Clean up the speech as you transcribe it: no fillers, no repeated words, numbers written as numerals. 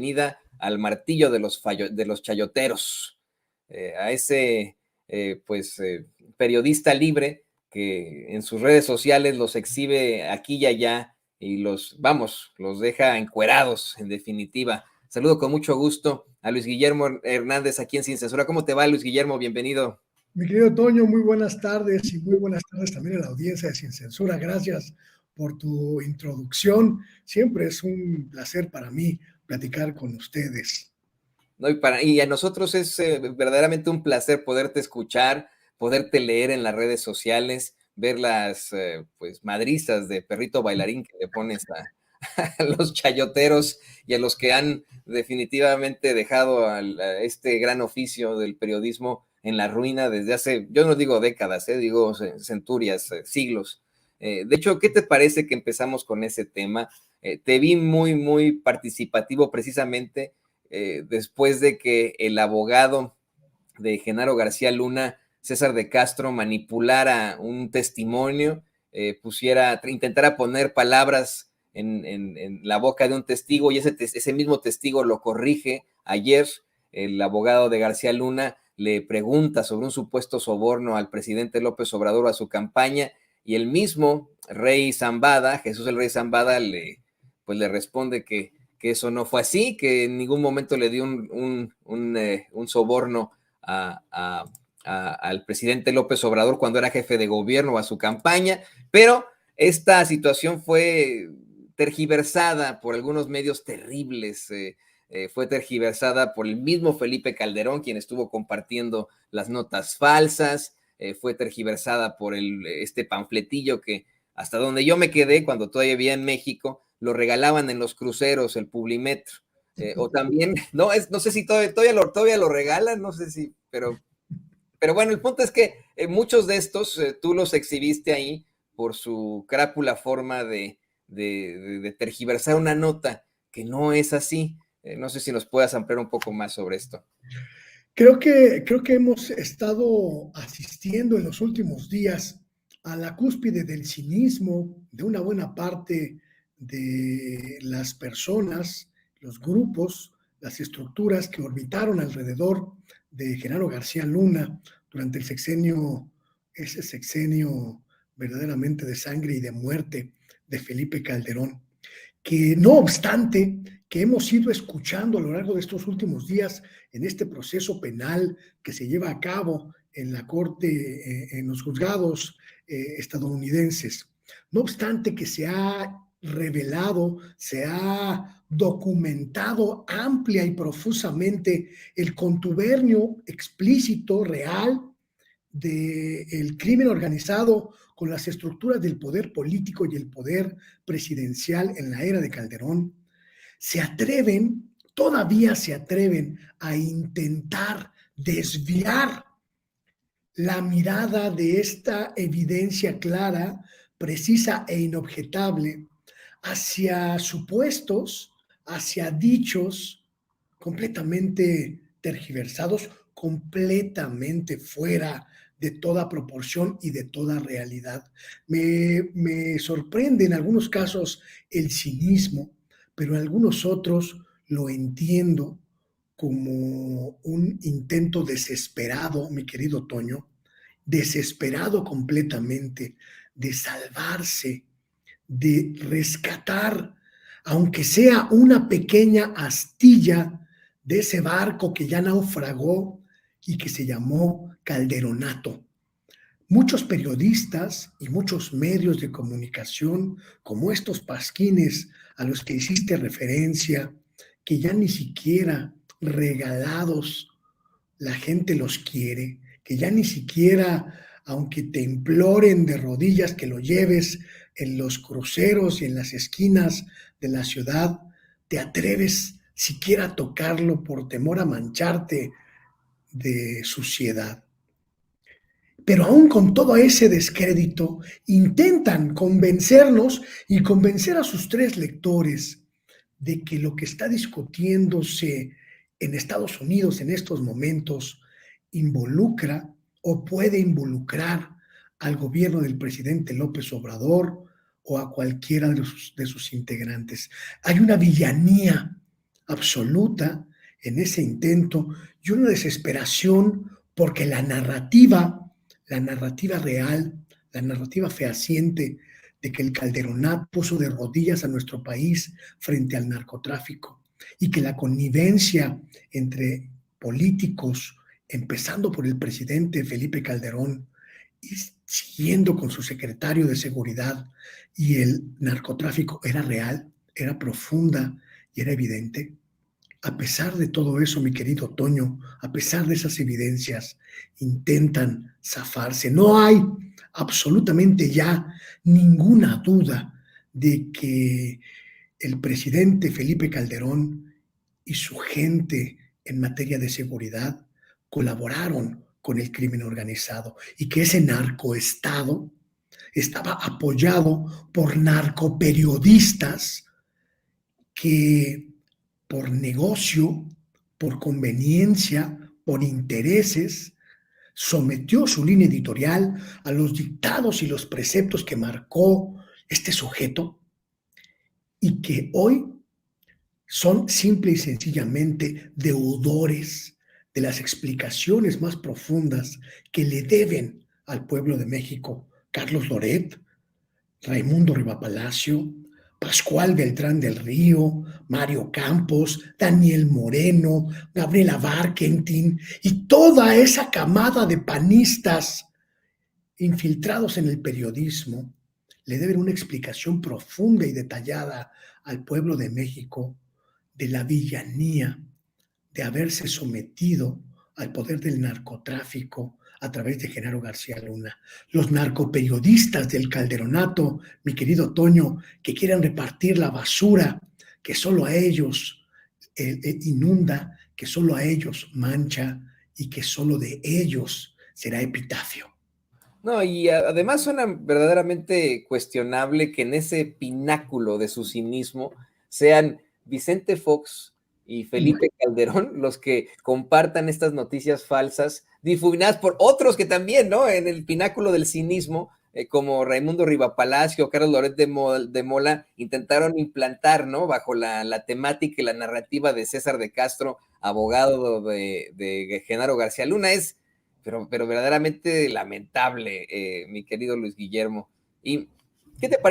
bienvenida al martillo de los chayoteros, a ese periodista libre que en sus redes sociales los exhibe aquí y allá y los deja encuerados, en definitiva. Saludo con mucho gusto a Luis Guillermo Hernández aquí en Sin Censura. ¿Cómo te va, Luis Guillermo? Bienvenido. Mi querido Toño, muy buenas tardes y muy buenas tardes también a la audiencia de Sin Censura. Gracias por tu introducción. Siempre es un placer para mí platicar con ustedes. No, y a nosotros es verdaderamente un placer poderte escuchar, poderte leer en las redes sociales, ver las madrizas de perrito bailarín que le pones a los chayoteros y a los que han definitivamente dejado a este gran oficio del periodismo en la ruina desde hace, yo no digo décadas, digo centurias, siglos. De hecho, ¿qué te parece que empezamos con ese tema? Te vi muy, muy participativo precisamente después de que el abogado de Genaro García Luna, César de Castro, manipulara un testimonio, intentara poner palabras en la boca de un testigo y ese mismo testigo lo corrige. Ayer el abogado de García Luna le pregunta sobre un supuesto soborno al presidente López Obrador a su campaña y el mismo rey Zambada, Jesús el rey Zambada, le responde que eso no fue así, que en ningún momento le dio un soborno al presidente López Obrador cuando era jefe de gobierno o a su campaña, pero esta situación fue tergiversada por algunos medios terribles, fue tergiversada por el mismo Felipe Calderón, quien estuvo compartiendo las notas falsas, fue tergiversada por este panfletillo que hasta donde yo me quedé cuando todavía vivía en México, lo regalaban en los cruceros, el Publimetro, o también, no sé si todavía lo regalan, no sé si, pero bueno, el punto es que muchos de estos tú los exhibiste ahí por su crápula forma de tergiversar una nota que no es así. No sé si nos puedas ampliar un poco más sobre esto. Creo que hemos estado asistiendo en los últimos días a la cúspide del cinismo de una buena parte de las personas, los grupos, las estructuras que orbitaron alrededor de Genaro García Luna durante ese sexenio verdaderamente de sangre y de muerte de Felipe Calderón, que no obstante que hemos ido escuchando a lo largo de estos últimos días en este proceso penal que se lleva a cabo en la corte, en los juzgados estadounidenses. No obstante que se ha revelado, se ha documentado amplia y profusamente el contubernio explícito, real, del crimen organizado con las estructuras del poder político y el poder presidencial en la era de Calderón, todavía se atreven a intentar desviar la mirada de esta evidencia clara, precisa e inobjetable hacia supuestos, hacia dichos completamente tergiversados, completamente fuera de toda proporción y de toda realidad. Me sorprende en algunos casos el cinismo, pero en algunos otros lo entiendo como un intento desesperado, mi querido Toño, desesperado completamente de salvarse, de rescatar, aunque sea una pequeña astilla de ese barco que ya naufragó y que se llamó Calderonato. Muchos periodistas y muchos medios de comunicación, como estos pasquines a los que hiciste referencia, que ya ni siquiera regalados la gente los quiere, que ya ni siquiera, aunque te imploren de rodillas que lo lleves en los cruceros y en las esquinas de la ciudad, te atreves siquiera a tocarlo por temor a mancharte de suciedad. Pero aún con todo ese descrédito, intentan convencernos y convencer a sus tres lectores de que lo que está discutiéndose en Estados Unidos en estos momentos involucra o puede involucrar al gobierno del presidente López Obrador o a cualquiera de sus integrantes. Hay una villanía absoluta en ese intento y una desesperación porque la narrativa real, la narrativa fehaciente de que el Calderonato puso de rodillas a nuestro país frente al narcotráfico y que la connivencia entre políticos, empezando por el presidente Felipe Calderón y siguiendo con su secretario de seguridad, y el narcotráfico era real, era profunda y era evidente. A pesar de todo eso, mi querido Toño, a pesar de esas evidencias, intentan zafarse. No hay absolutamente ya ninguna duda de que el presidente Felipe Calderón y su gente en materia de seguridad colaboraron con el crimen organizado y que ese narcoestado estaba apoyado por narcoperiodistas que por negocio, por conveniencia, por intereses, sometió su línea editorial a los dictados y los preceptos que marcó este sujeto y que hoy son simple y sencillamente deudores de las explicaciones más profundas que le deben al pueblo de México Carlos Loret, Raimundo Rivapalacio, Pascual Beltrán del Río, Mario Campos, Daniel Moreno, Gabriela Barkentin y toda esa camada de panistas infiltrados en el periodismo le deben una explicación profunda y detallada al pueblo de México de la villanía de haberse sometido al poder del narcotráfico a través de Genaro García Luna. Los narcoperiodistas del Calderonato, mi querido Toño, que quieren repartir la basura que solo a ellos inunda, que solo a ellos mancha y que solo de ellos será epitafio. No, y además suena verdaderamente cuestionable que en ese pináculo de su cinismo sean Vicente Fox y Felipe Calderón los que compartan estas noticias falsas, difuminadas por otros que también, ¿no? En el pináculo del cinismo, como Raimundo Rivapalacio, Carlos Loret de Mola, intentaron implantar, ¿no? Bajo la temática y la narrativa de César de Castro, abogado de Genaro García Luna. Pero verdaderamente lamentable, mi querido Luis Guillermo. ¿Y qué te parece?